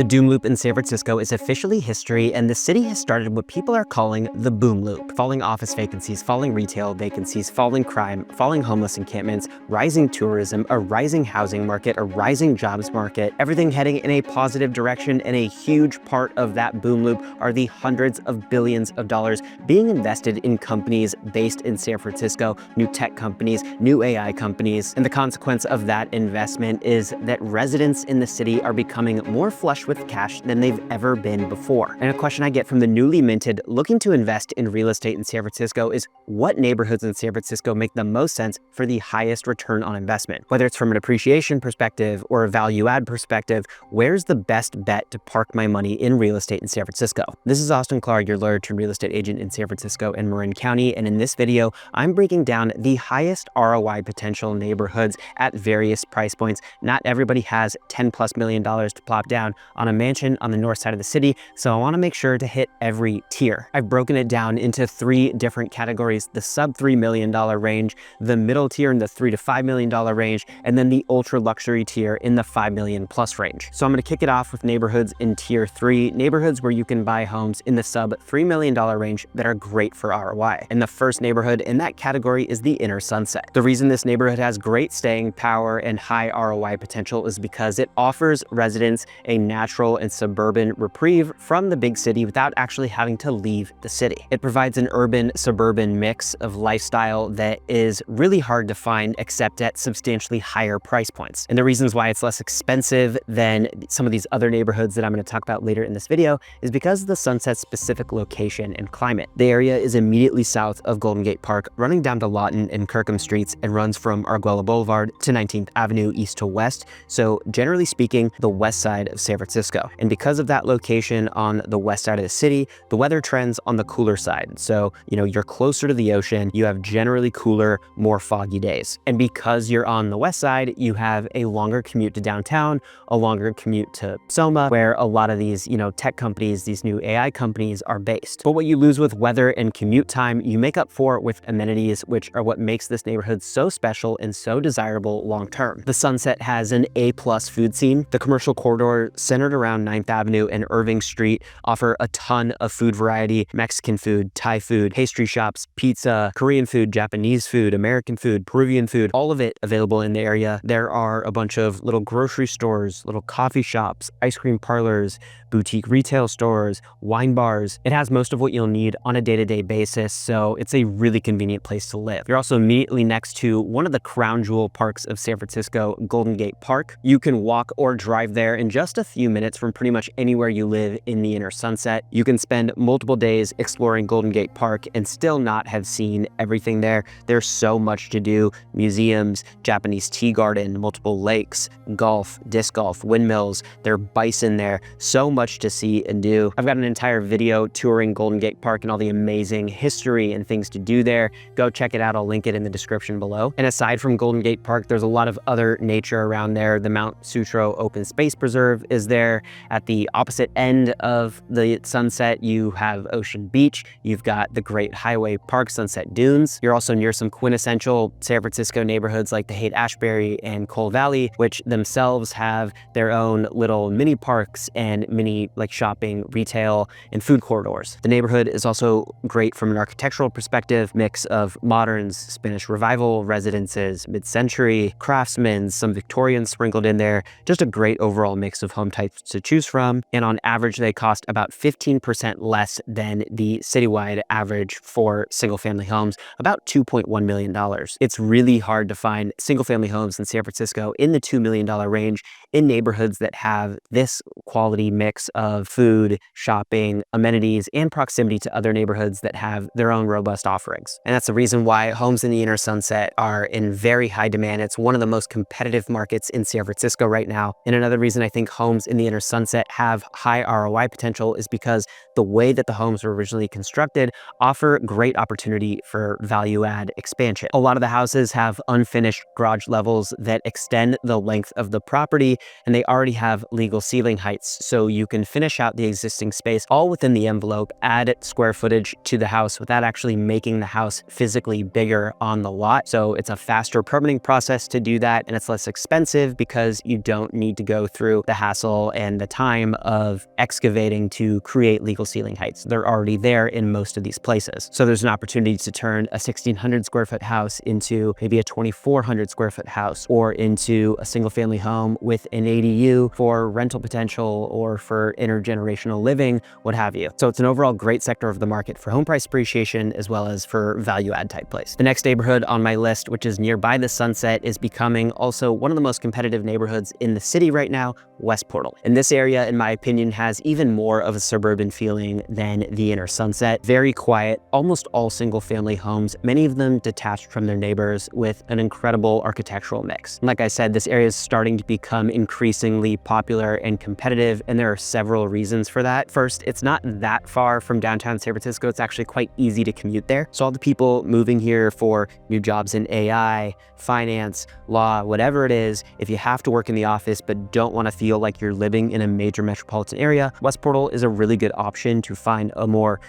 The doom loop in San Francisco is officially history, and the city has started what people are calling the boom loop. Falling office vacancies, falling retail vacancies, falling crime, falling homeless encampments, rising tourism, a rising housing market, a rising jobs market, everything heading in a positive direction, and a huge part of that boom loop are the hundreds of billions of dollars being invested in companies based in San Francisco, new tech companies, new AI companies, and the consequence of that investment is that residents in the city are becoming more flush with cash than they've ever been before. And a question I get from the newly minted looking to invest in real estate in San Francisco is what neighborhoods in San Francisco make the most sense for the highest return on investment? Whether it's from an appreciation perspective or a value add perspective, where's the best bet to park my money in real estate in San Francisco? This is Austin Clark, your lawyer turned real estate agent in San Francisco and Marin County. And in this video, I'm breaking down the highest ROI potential neighborhoods at various price points. Not everybody has $10+ million to plop down on a mansion on the north side of the city, so I want to make sure to hit every tier. I've broken it down into 3 different categories: the sub $3 million range, the middle tier in the $3 to $5 million range, and then the ultra luxury tier in the $5 million+ range. So I'm going to kick it off with neighborhoods in tier 3, neighborhoods where you can buy homes in the sub $3 million range that are great for ROI. And the first neighborhood in that category is the Inner Sunset. The reason this neighborhood has great staying power and high ROI potential is because it offers residents a natural and suburban reprieve from the big city without actually having to leave the city. It provides an urban-suburban mix of lifestyle that is really hard to find except at substantially higher price points. And the reasons why it's less expensive than some of these other neighborhoods that I'm going to talk about later in this video is because of the Sunset's specific location and climate. The area is immediately south of Golden Gate Park, running down to Lawton and Kirkham Streets, and runs from Arguello Boulevard to 19th Avenue east to west. So generally speaking, the west side of San Francisco. And because of that location on the west side of the city, the weather trends on the cooler side. So, you're closer to the ocean, you have generally cooler, more foggy days. And because you're on the west side, you have a longer commute to downtown, a longer commute to Soma, where a lot of these, tech companies, these new AI companies are based. But what you lose with weather and commute time, you make up for with amenities, which are what makes this neighborhood so special and so desirable long term. The Sunset has an A+ food scene. The commercial corridor centered around 9th Avenue and Irving Street offer a ton of food variety: Mexican food, Thai food, pastry shops, pizza, Korean food, Japanese food, American food, Peruvian food, all of it available in the area. There are a bunch of little grocery stores, little coffee shops, ice cream parlors, boutique retail stores, wine bars. It has most of what you'll need on a day-to-day basis, so it's a really convenient place to live. You're also immediately next to one of the crown jewel parks of San Francisco, Golden Gate Park. You can walk or drive there in just a few minutes from pretty much anywhere you live in the Inner Sunset. You can spend multiple days exploring Golden Gate Park and still not have seen everything there. There's so much to do: museums, Japanese tea garden, multiple lakes, golf, disc golf, windmills. There are bison there. So much to see and do. I've got an entire video touring Golden Gate Park and all the amazing history and things to do there. Go check it out. I'll link it in the description below. And aside from Golden Gate Park, there's a lot of other nature around there. The Mount Sutro Open Space Preserve is there. At the opposite end of the Sunset, you have Ocean Beach. You've got the Great Highway Park, Sunset Dunes. You're also near some quintessential San Francisco neighborhoods like the Haight-Ashbury and Cole Valley, which themselves have their own little mini parks and mini shopping, retail, and food corridors. The neighborhood is also great from an architectural perspective: mix of moderns, Spanish Revival residences, mid-century, craftsmen, some Victorians sprinkled in there. Just a great overall mix of home types to choose from. And on average, they cost about 15% less than the citywide average for single-family homes, about $2.1 million. It's really hard to find single-family homes in San Francisco in the $2 million range in neighborhoods that have this quality mix of food, shopping, amenities, and proximity to other neighborhoods that have their own robust offerings. And that's the reason why homes in the Inner Sunset are in very high demand. It's one of the most competitive markets in San Francisco right now. And another reason I think homes in the Inner Sunset have high ROI potential is because the way that the homes were originally constructed offer great opportunity for value add expansion. A lot of the houses have unfinished garage levels that extend the length of the property, and they already have legal ceiling heights, so you can finish out the existing space all within the envelope, add square footage to the house without actually making the house physically bigger on the lot. So it's a faster permitting process to do that, and it's less expensive because you don't need to go through the hassle and the time of excavating to create legal ceiling heights. They're already there in most of these places. So there's an opportunity to turn a 1,600 square foot house into maybe a 2,400 square foot house, or into a single family home with an ADU for rental potential or for intergenerational living, what have you. So it's an overall great sector of the market for home price appreciation as well as for value add type place. The next neighborhood on my list, which is nearby the Sunset, is becoming also one of the most competitive neighborhoods in the city right now, Westportal. And this area, in my opinion, has even more of a suburban feeling than the inner Sunset. Very quiet, almost all single family homes, many of them detached from their neighbors with an incredible architectural mix. And like I said, this area is starting to become increasingly popular and competitive, and there are several reasons for that. First, it's not that far from downtown San Francisco. It's actually quite easy to commute there. So all the people moving here for new jobs in AI, finance, law, whatever it is, if you have to work in the office but don't want to feel like you're living in a major metropolitan area, Westportal is a really good option to find a more,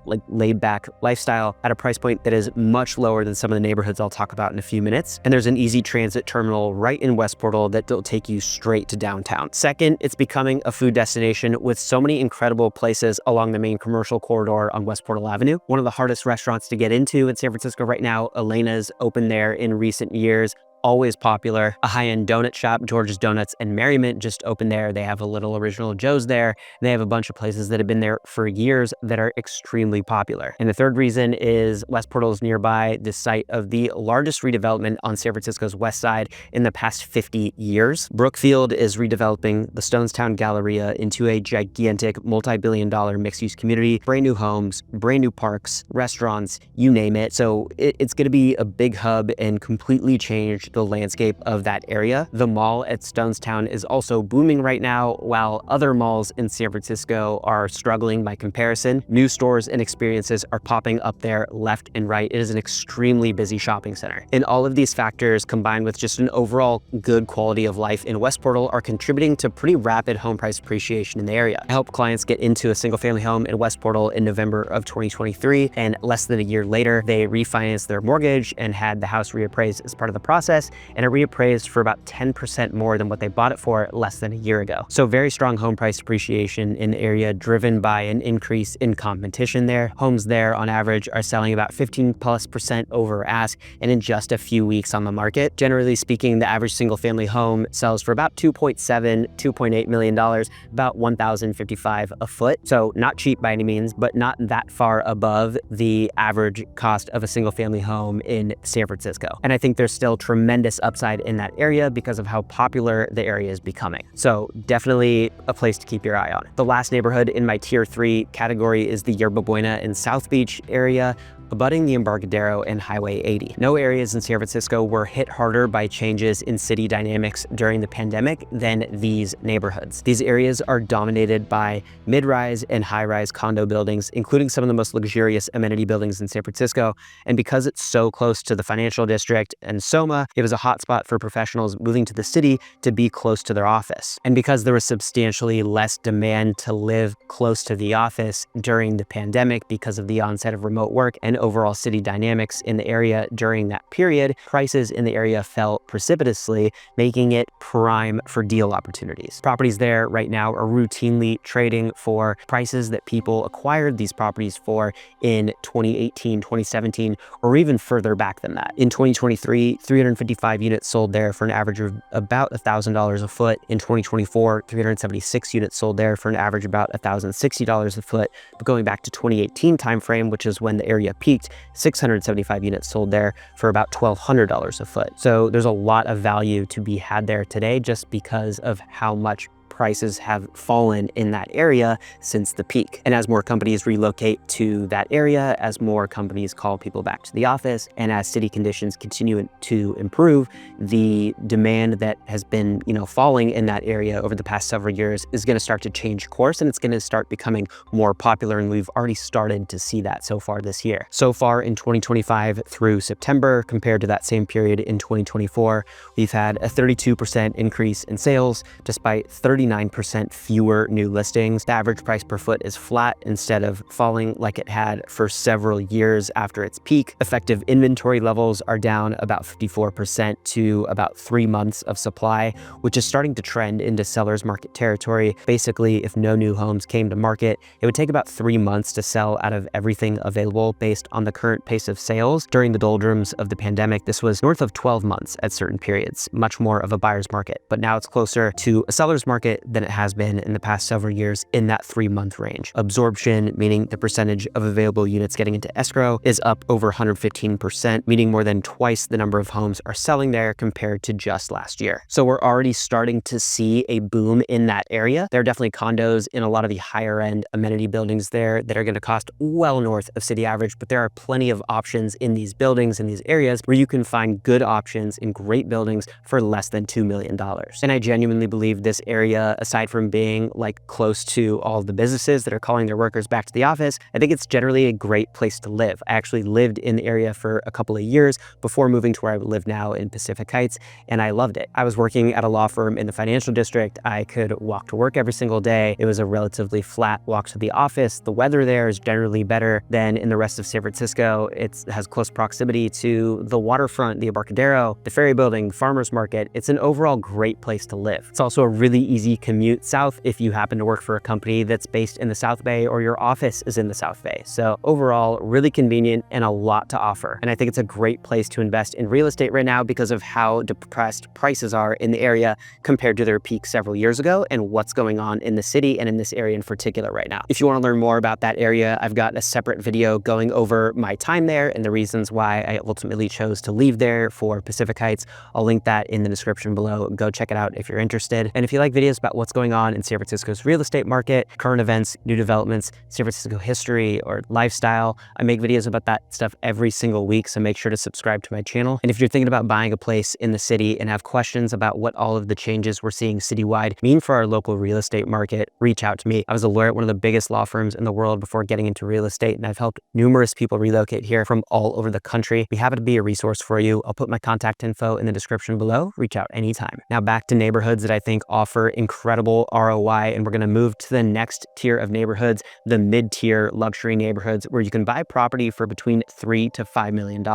like laid back lifestyle at a price point that is much lower than some of the neighborhoods I'll talk about in a few minutes. And there's an easy transit terminal right in Westportal that will take you straight to downtown. Second, it's becoming a food destination with so many incredible places along the main commercial corridor on Westportal Avenue. One of the hardest restaurants to get into in San Francisco right now, Elena's, opened there in recent years. Always popular. A high-end donut shop, George's Donuts and Merriment, just opened there. They have a little Original Joe's there. They have a bunch of places that have been there for years that are extremely popular. And the third reason is Westportal is nearby the site of the largest redevelopment on San Francisco's west side in the past 50 years. Brookfield is redeveloping the Stonestown Galleria into a gigantic multi-billion-dollar mixed-use community. Brand new homes, brand new parks, restaurants, you name it. So it's going to be a big hub and completely change the landscape of that area. The mall at Stonestown is also booming right now, while other malls in San Francisco are struggling by comparison. New stores and experiences are popping up there left and right. It is an extremely busy shopping center. And all of these factors, combined with just an overall good quality of life in Westportal, are contributing to pretty rapid home price appreciation in the area. I helped clients get into a single family home in Westportal in November of 2023, and less than a year later, they refinanced their mortgage and had the house reappraised as part of the process, and it reappraised for about 10% more than what they bought it for less than a year ago. So very strong home price appreciation in the area, driven by an increase in competition there. Homes there on average are selling about 15+% over ask, and in just a few weeks on the market. Generally speaking, the average single family home sells for about $2.8 million, about $1,055 a foot. So not cheap by any means, but not that far above the average cost of a single family home in San Francisco. And I think there's still tremendous upside in that area because of how popular the area is becoming. So definitely a place to keep your eye on. The last neighborhood in my tier 3 category is the Yerba, Buena in South Beach area, abutting the Embarcadero and Highway 80. No areas in San Francisco were hit harder by changes in city dynamics during the pandemic than these neighborhoods. These areas are dominated by mid-rise and high-rise condo buildings, including some of the most luxurious amenity buildings in San Francisco. And because it's so close to the financial district and SoMa, it was a hotspot for professionals moving to the city to be close to their office. And because there was substantially less demand to live close to the office during the pandemic because of the onset of remote work and overall city dynamics in the area during that period, prices in the area fell precipitously, making it prime for deal opportunities. Properties there right now are routinely trading for prices that people acquired these properties for in 2018, 2017, or even further back than that. In 2023, 355 units sold there for an average of about $1,000 a foot. In 2024, 376 units sold there for an average of about $1,060 a foot. But going back to 2018 timeframe, which is when the area peaked, 675 units sold there for about $1,200 a foot. So there's a lot of value to be had there today just because of how much prices have fallen in that area since the peak. And as more companies relocate to that area, as more companies call people back to the office, and as city conditions continue to improve, the demand that has been, falling in that area over the past several years is going to start to change course, and it's going to start becoming more popular. And we've already started to see that so far this year. So far in 2025 through September, compared to that same period in 2024, we've had a 32% increase in sales, despite 39% fewer new listings. The average price per foot is flat instead of falling like it had for several years after its peak. Effective inventory levels are down about 54% to about 3 months of supply, which is starting to trend into seller's market territory. Basically, if no new homes came to market, it would take about 3 months to sell out of everything available based on the current pace of sales. During the doldrums of the pandemic, this was north of 12 months at certain periods, much more of a buyer's market. But now it's closer to a seller's market than it has been in the past several years in that 3-month range. Absorption, meaning the percentage of available units getting into escrow, is up over 115%, meaning more than twice the number of homes are selling there compared to just last year. So we're already starting to see a boom in that area. There are definitely condos in a lot of the higher end amenity buildings there that are going to cost well north of city average, but there are plenty of options in these buildings, in these areas, where you can find good options in great buildings for less than $2 million. And I genuinely believe this area, aside from being like close to all the businesses that are calling their workers back to the office, I think it's generally a great place to live. I actually lived in the area for a couple of years before moving to where I live now in Pacific Heights, and I loved it. I was working at a law firm in the financial district. I could walk to work every single day. It was a relatively flat walk to the office. The weather there is generally better than in the rest of San Francisco. It has close proximity to the waterfront, the Embarcadero, the ferry building, farmers market. It's an overall great place to live. It's also a really easy commute south if you happen to work for a company that's based in the South Bay or your office is in the South Bay. So overall, really convenient and a lot to offer. And I think it's a great place to invest in real estate right now because of how depressed prices are in the area compared to their peak several years ago and what's going on in the city and in this area in particular right now. If you want to learn more about that area, I've got a separate video going over my time there and the reasons why I ultimately chose to leave there for Pacific Heights. I'll link that in the description below. Go check it out if you're interested. And if you like videos about what's going on in San Francisco's real estate market, current events, new developments, San Francisco history, or lifestyle, I make videos about that stuff every single week, so make sure to subscribe to my channel. And if you're thinking about buying a place in the city and have questions about what all of the changes we're seeing citywide mean for our local real estate market, reach out to me. I was a lawyer at one of the biggest law firms in the world before getting into real estate, and I've helped numerous people relocate here from all over the country. We happen to be a resource for you. I'll put my contact info in the description below. Reach out anytime. Now back to neighborhoods that I think offer incredible ROI, and we're going to move to the next tier of neighborhoods, the mid-tier luxury neighborhoods, where you can buy property for between $3 to $5 million.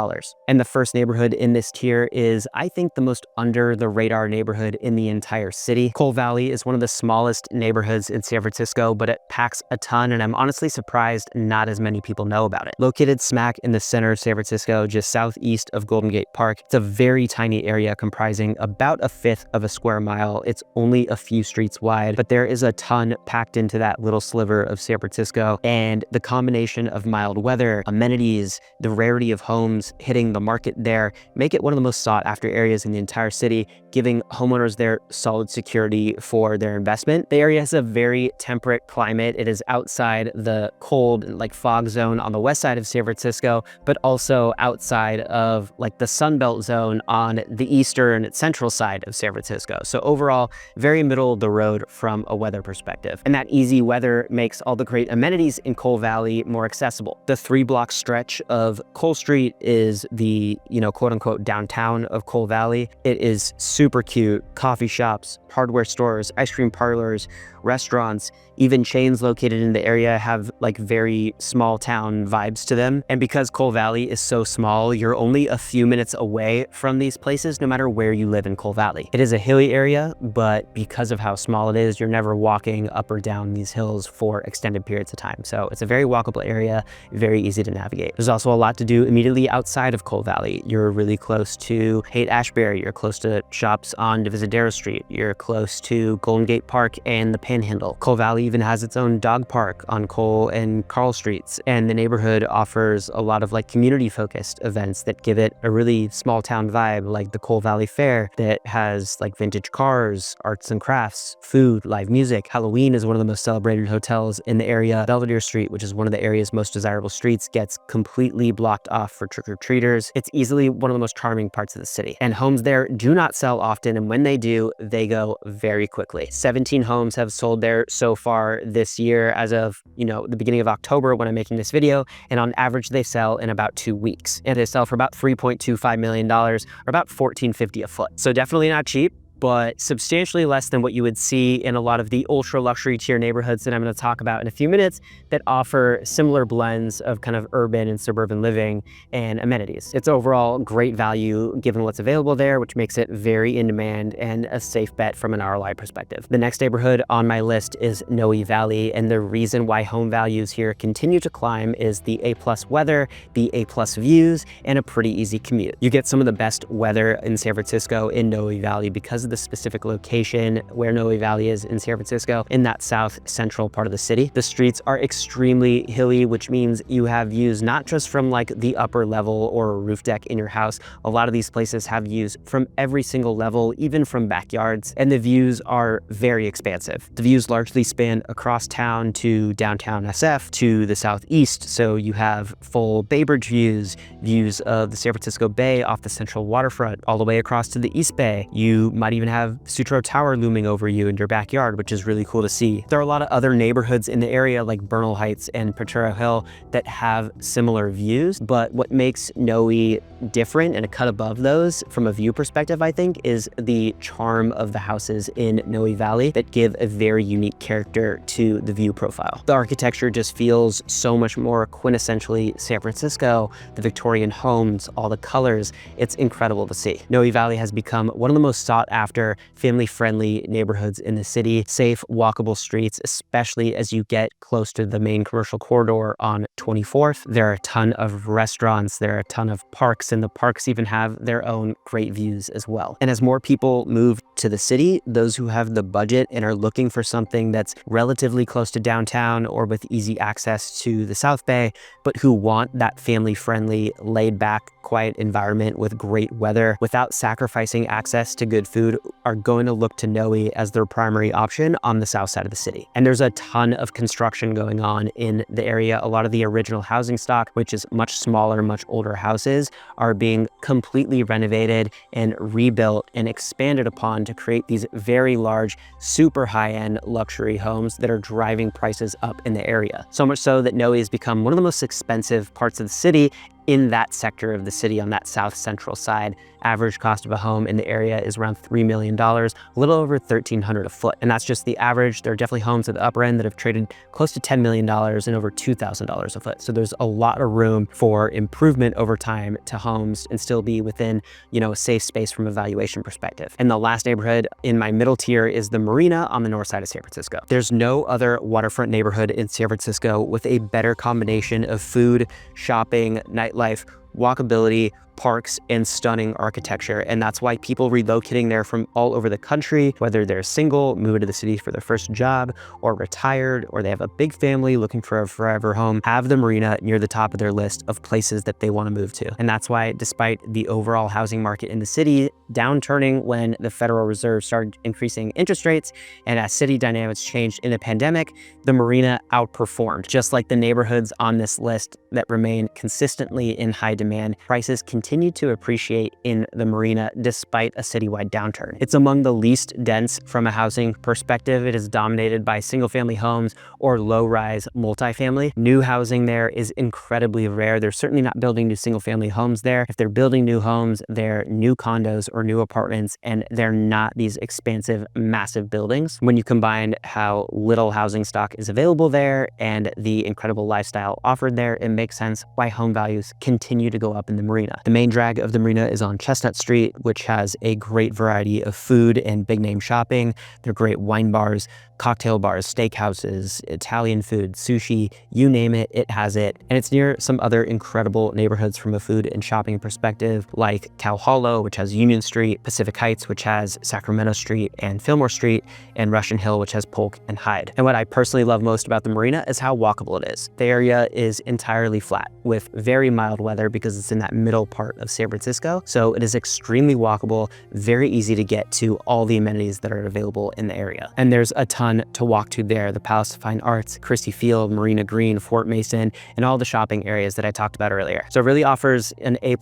And the first neighborhood in this tier is, I think, the most under the radar neighborhood in the entire city. Coal Valley is one of the smallest neighborhoods in San Francisco, but it packs a ton, and I'm honestly surprised not as many people know about it. Located smack in the center of San Francisco, just southeast of Golden Gate Park, it's a very tiny area comprising about 1/5 of a square mile. It's only a few streets wide, but there is a ton packed into that little sliver of San Francisco, and the combination of mild weather, amenities, the rarity of homes hitting the market there make it one of the most sought after areas in the entire city, giving homeowners there solid security for their investment. The area has a very temperate climate. It is outside the cold, like fog zone on the west side of San Francisco, but also outside of like the Sunbelt zone on the eastern and central side of San Francisco. So overall, very middle of the road from a weather perspective. And that easy weather makes all the great amenities in Coal Valley more accessible. The 3-block stretch of Coal Street is the, quote unquote downtown of Coal Valley. It is super cute. Coffee shops, hardware stores, ice cream parlors, restaurants, even chains located in the area have like very small town vibes to them. And because Coal Valley is so small, you're only a few minutes away from these places no matter where you live in Coal Valley. It is a hilly area, but because of how small it is, you're never walking up or down these hills for extended periods of time. So it's a very walkable area, very easy to navigate. There's also a lot to do immediately outside of Coal Valley. You're really close to Haight-Ashbury, you're close to shops on Divisadero Street, you're close to Golden Gate Park and the Panhandle. Coal Valley even has its own dog park on Cole and Carl Streets, and the neighborhood offers a lot of like community-focused events that give it a really small town vibe, like the Coal Valley Fair that has like vintage cars, arts and crafts, crafts, food, live music. Halloween is one of the most celebrated hotels in the area. Belvedere Street, which is one of the area's most desirable streets, gets completely blocked off for trick-or-treaters. It's easily one of the most charming parts of the city. And homes there do not sell often, and when they do, they go very quickly. 17 homes have sold there so far this year as of, the beginning of October when I'm making this video, and on average they sell in about 2 weeks. And they sell for about $3.25 million, or about $14.50 a foot. So definitely not cheap, but substantially less than what you would see in a lot of the ultra luxury tier neighborhoods that I'm going to talk about in a few minutes that offer similar blends of kind of urban and suburban living and amenities. It's overall great value given what's available there, which makes it very in demand and a safe bet from an ROI perspective. The next neighborhood on my list is Noe Valley, and the reason why home values here continue to climb is the A+ weather, the A+ views, and a pretty easy commute. You get some of the best weather in San Francisco in Noe Valley because of the specific location where Noe Valley is in San Francisco, in that south central part of the city. The streets are extremely hilly, which means you have views not just from like the upper level or a roof deck in your house. A lot of these places have views from every single level, even from backyards, and the views are very expansive. The views largely span across town to downtown SF to the southeast, so you have full Bay Bridge views, views of the San Francisco Bay off the central waterfront, all the way across to the East Bay. You might even have Sutro Tower looming over you in your backyard, which is really cool to see. There are a lot of other neighborhoods in the area like Bernal Heights and Potrero Hill that have similar views, but what makes Noe different and a cut above those from a view perspective, I think, is the charm of the houses in Noe Valley that give a very unique character to the view profile. The architecture just feels so much more quintessentially San Francisco, the Victorian homes, all the colors. It's incredible to see. Noe Valley has become one of the most sought after family-friendly neighborhoods in the city, safe, walkable streets, especially as you get close to the main commercial corridor on 24th. There are a ton of restaurants, there are a ton of parks, and the parks even have their own great views as well. And as more people move to the city, those who have the budget and are looking for something that's relatively close to downtown or with easy access to the South Bay, but who want that family-friendly, laid-back, quiet environment with great weather without sacrificing access to good food, are going to look to Noe as their primary option on the south side of the city. And there's a ton of construction going on in the area. A lot of the original housing stock, which is much smaller, much older houses, are being completely renovated and rebuilt and expanded upon to create these very large, super high-end luxury homes that are driving prices up in the area. So much so that Noe has become one of the most expensive parts of the city in that sector of the city on that south central side. Average cost of a home in the area is around $3 million, a little over $1,300 a foot. And that's just the average. There are definitely homes at the upper end that have traded close to $10 million and over $2,000 a foot. So there's a lot of room for improvement over time to homes and still be within, a safe space from a valuation perspective. And the last neighborhood in my middle tier is the Marina on the north side of San Francisco. There's no other waterfront neighborhood in San Francisco with a better combination of food, shopping, nightlife, walkability, parks, and stunning architecture. And that's why people relocating there from all over the country, whether they're single, moving to the city for their first job, or retired, or they have a big family looking for a forever home, have the Marina near the top of their list of places that they want to move to. And that's why, despite the overall housing market in the city downturning when the Federal Reserve started increasing interest rates, and as city dynamics changed in the pandemic, the Marina outperformed. Just like the neighborhoods on this list that remain consistently in high demand, prices continue to appreciate in the Marina despite a citywide downturn. It's among the least dense from a housing perspective. It is dominated by single-family homes or low-rise multifamily. New housing there is incredibly rare. They're certainly not building new single-family homes there. If they're building new homes, they're new condos or new apartments, and they're not these expansive, massive buildings. When you combine how little housing stock is available there and the incredible lifestyle offered there, it makes sense why home values continue to go up in the Marina. The main drag of the Marina is on Chestnut Street, which has a great variety of food and big name shopping. They're great wine bars, cocktail bars, steakhouses, Italian food, sushi, you name it, it has it. And it's near some other incredible neighborhoods from a food and shopping perspective, like Cow Hollow, which has Union Street, Pacific Heights, which has Sacramento Street and Fillmore Street, and Russian Hill, which has Polk and Hyde. And what I personally love most about the marina is how walkable it is. The area is entirely flat with very mild weather because it's in that middle part of San Francisco. So it is extremely walkable, very easy to get to all the amenities that are available in the area. And there's a ton to walk to there: the Palace of Fine Arts, Christie Field, Marina Green, Fort Mason, and all the shopping areas that I talked about earlier. So it really offers an A+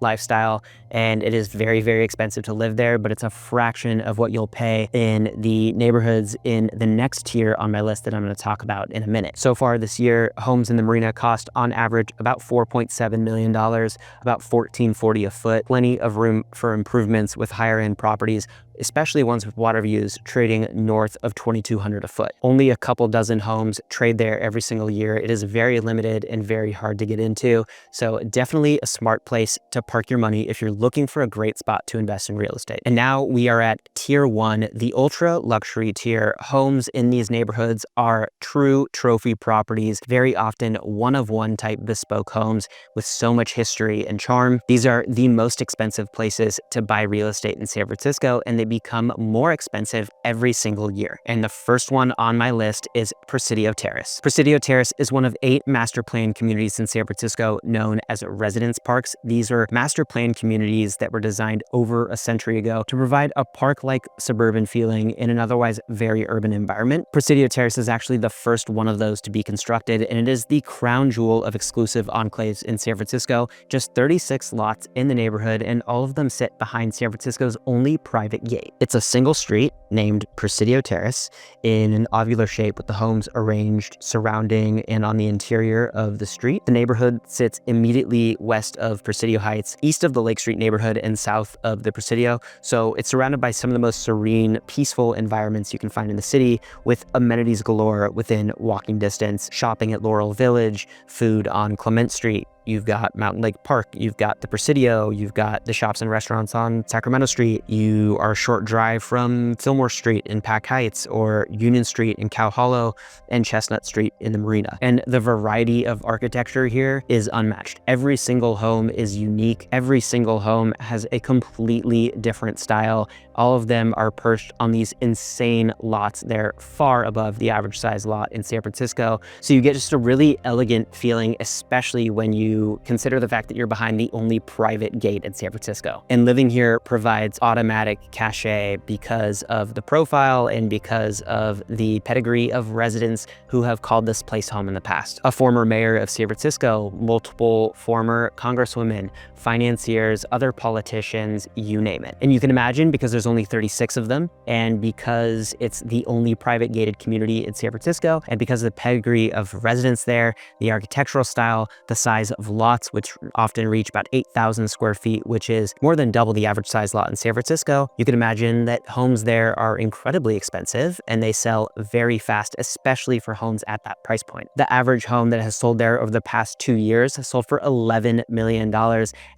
lifestyle, and it is very, very expensive to live there, but it's a fraction of what you'll pay in the neighborhoods in the next tier on my list that I'm going to talk about in a minute. So far this year, homes in the marina cost on average about $4.7 million, about $14.40 a foot. Plenty of room for improvements with higher end properties, especially ones with water views, trading north of $2,200 a foot. Only a couple dozen homes trade there every single year. It is very limited and very hard to get into. So definitely a smart place to park your money if you're looking for a great spot to invest in real estate. And now we are at tier 1, the ultra luxury tier. Homes in these neighborhoods are true trophy properties, very often one-of-one type bespoke homes with so much history and charm. These are the most expensive places to buy real estate in San Francisco, and they become more expensive every single year. And the first one on my list is Presidio Terrace. Presidio Terrace is one of 8 master plan communities in San Francisco known as residence parks. These are master plan communities that were designed over a century ago to provide a park-like suburban feeling in an otherwise very urban environment. Presidio Terrace is actually the first one of those to be constructed, and it is the crown jewel of exclusive enclaves in San Francisco. Just 36 lots in the neighborhood, and all of them sit behind San Francisco's only private gate. It's a single street named Presidio Terrace in an ovular shape with the homes arranged surrounding and on the interior of the street. The neighborhood sits immediately west of Presidio Heights, east of the Lake Street neighborhood, and south of the Presidio. So it's surrounded by some of the most serene, peaceful environments you can find in the city, with amenities galore within walking distance, shopping at Laurel Village, food on Clement Street. You've got Mountain Lake Park, you've got the Presidio, you've got the shops and restaurants on Sacramento Street. You are a short drive from Fillmore Street in Pac Heights, or Union Street in Cow Hollow, and Chestnut Street in the marina. And the variety of architecture here is unmatched. Every single home is unique. Every single home has a completely different style. All of them are perched on these insane lots. They're far above the average size lot in San Francisco. So you get just a really elegant feeling, especially when you consider the fact that you're behind the only private gate in San Francisco. And living here provides automatic cachet because of the profile and because of the pedigree of residents who have called this place home in the past. A former mayor of San Francisco, multiple former congresswomen, financiers, other politicians, you name it. And you can imagine, because there's only 36 of them, and because it's the only private gated community in San Francisco, and because of the pedigree of residents there, the architectural style, the size of lots, which often reach about 8,000 square feet, which is more than double the average size lot in San Francisco, you can imagine that homes there are incredibly expensive, and they sell very fast, especially for homes at that price point. The average home that has sold there over the past 2 years has sold for $11 million,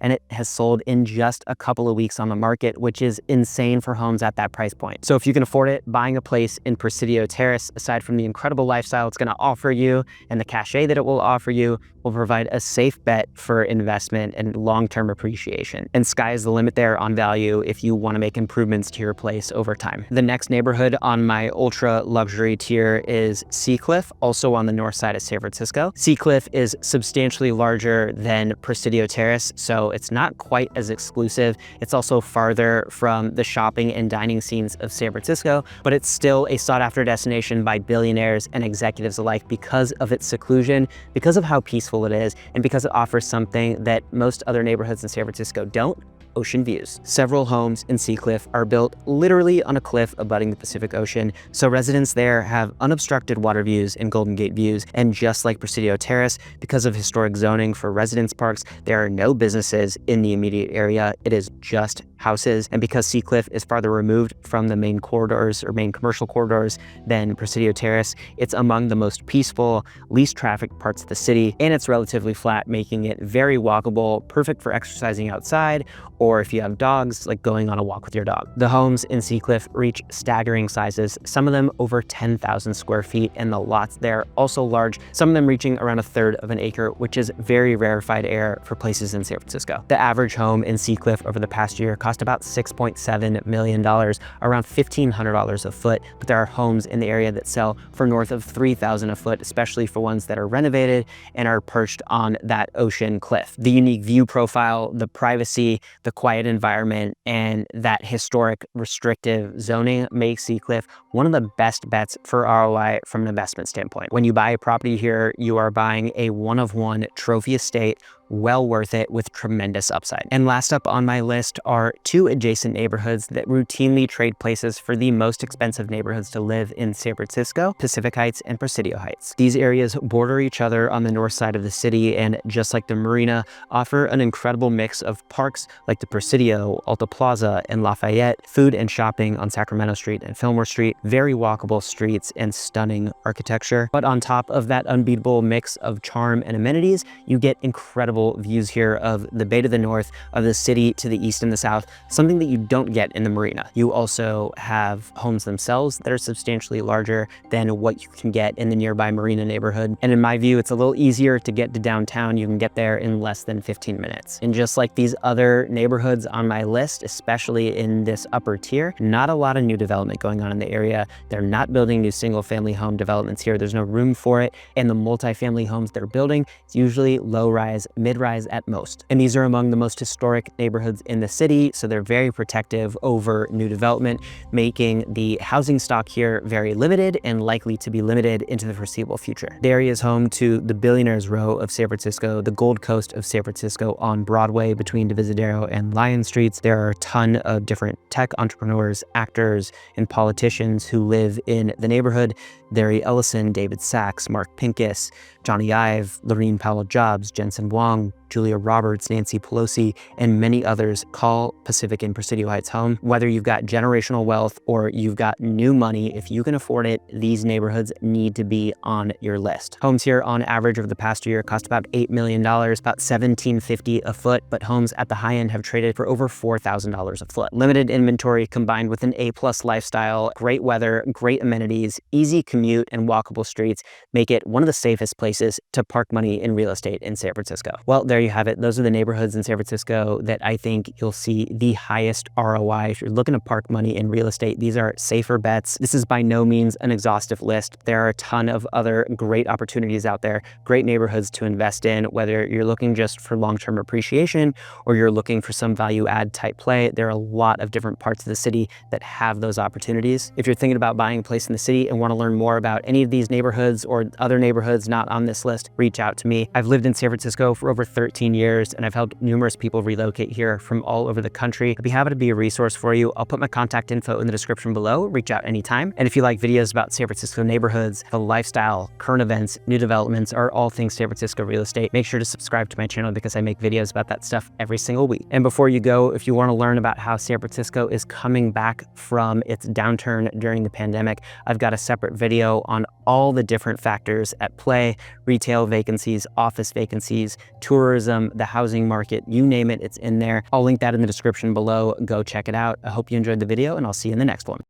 and it has sold in just a couple of weeks on the market, which is insane for homes at that price point. So if you can afford it, buying a place in Presidio Terrace, aside from the incredible lifestyle it's going to offer you and the cachet that it will offer you, will provide a safe bet for investment and long-term appreciation. And sky is the limit there on value if you want to make improvements to your place over time. The next neighborhood on my ultra luxury tier is Seacliff, also on the north side of San Francisco. Seacliff is substantially larger than Presidio Terrace, so it's not quite as exclusive. It's also farther from the shopping and dining scenes of San Francisco, but it's still a sought-after destination by billionaires and executives alike because of its seclusion, because of how peaceful it is, and because it offers something that most other neighborhoods in San Francisco don't: ocean views. Several homes in Seacliff are built literally on a cliff abutting the Pacific Ocean, so residents there have unobstructed water views and Golden Gate views. And just like Presidio Terrace, because of historic zoning for residence parks, there are no businesses in the immediate area. It is just houses. And because Seacliff is farther removed from the main corridors or main commercial corridors than Presidio Terrace, it's among the most peaceful, least trafficked parts of the city, and it's relatively flat, making it very walkable, perfect for exercising outside, or if you have dogs, like going on a walk with your dog. The homes in Seacliff reach staggering sizes, some of them over 10,000 square feet, and the lots there also large, some of them reaching around 1/3 of an acre, which is very rarefied air for places in San Francisco. The average home in Seacliff over the past year cost about $6.7 million, around $1,500 a foot, but there are homes in the area that sell for north of $3,000 a foot, especially for ones that are renovated and are perched on that ocean cliff. The unique view profile, the privacy, the quiet environment, and that historic restrictive zoning makes Seacliff one of the best bets for ROI from an investment standpoint. When you buy a property here, you are buying a one-of-one trophy estate, well worth it with tremendous upside. And last up on my list are two adjacent neighborhoods that routinely trade places for the most expensive neighborhoods to live in San Francisco: Pacific Heights and Presidio Heights. These areas border each other on the north side of the city, and just like the Marina, offer an incredible mix of parks like the Presidio, Alta Plaza, and Lafayette, food and shopping on Sacramento Street and Fillmore Street, very walkable streets, and stunning architecture. But on top of that unbeatable mix of charm and amenities, you get incredible views here of the bay to the north, of the city to the east and the south, something that you don't get in the Marina. You also have homes themselves that are substantially larger than what you can get in the nearby Marina neighborhood. And in my view, it's a little easier to get to downtown. You can get there in less than 15 minutes. And just like these other neighborhoods on my list, especially in this upper tier, not a lot of new development going on in the area. They're not building new single family home developments here. There's no room for it. And the multifamily homes they're building, it's usually low rise, mid-rise at most. And these are among the most historic neighborhoods in the city, so they're very protective over new development, making the housing stock here very limited and likely to be limited into the foreseeable future. The area is home to the Billionaires Row of San Francisco, the Gold Coast of San Francisco on Broadway between Divisadero and Lion Streets. There are a ton of different tech entrepreneurs, actors, and politicians who live in the neighborhood. Larry Ellison, David Sachs, Mark Pincus, Johnny Ive, Lorene Powell Jobs, Jensen Wong, Julia Roberts, Nancy Pelosi, and many others call Pacific and Presidio Heights home. Whether you've got generational wealth or you've got new money, if you can afford it, these neighborhoods need to be on your list. Homes here on average over the past year cost about $8 million, about $1,750 a foot, but homes at the high end have traded for over $4,000 a foot. Limited inventory combined with an A+ lifestyle, great weather, great amenities, easy commute, and walkable streets make it one of the safest places to park money in real estate in San Francisco. Well, there you have it. Those are the neighborhoods in San Francisco that I think you'll see the highest ROI. If you're looking to park money in real estate, these are safer bets. This is by no means an exhaustive list. There are a ton of other great opportunities out there, great neighborhoods to invest in, whether you're looking just for long-term appreciation or you're looking for some value add type play. There are a lot of different parts of the city that have those opportunities. If you're thinking about buying a place in the city and want to learn more about any of these neighborhoods or other neighborhoods not on this list, reach out to me. I've lived in San Francisco for over 13 years and I've helped numerous people relocate here from all over the country. I'd be happy to be a resource for you. I'll put my contact info in the description below. Reach out anytime. And if you like videos about San Francisco neighborhoods, the lifestyle, current events, new developments, or all things San Francisco real estate, make sure to subscribe to my channel because I make videos about that stuff every single week. And before you go, if you want to learn about how San Francisco is coming back from its downturn during the pandemic, I've got a separate video on all the different factors at play: retail vacancies, office vacancies, tourism, the housing market, you name it, it's in there. I'll link that in the description below. Go check it out. I hope you enjoyed the video and I'll see you in the next one.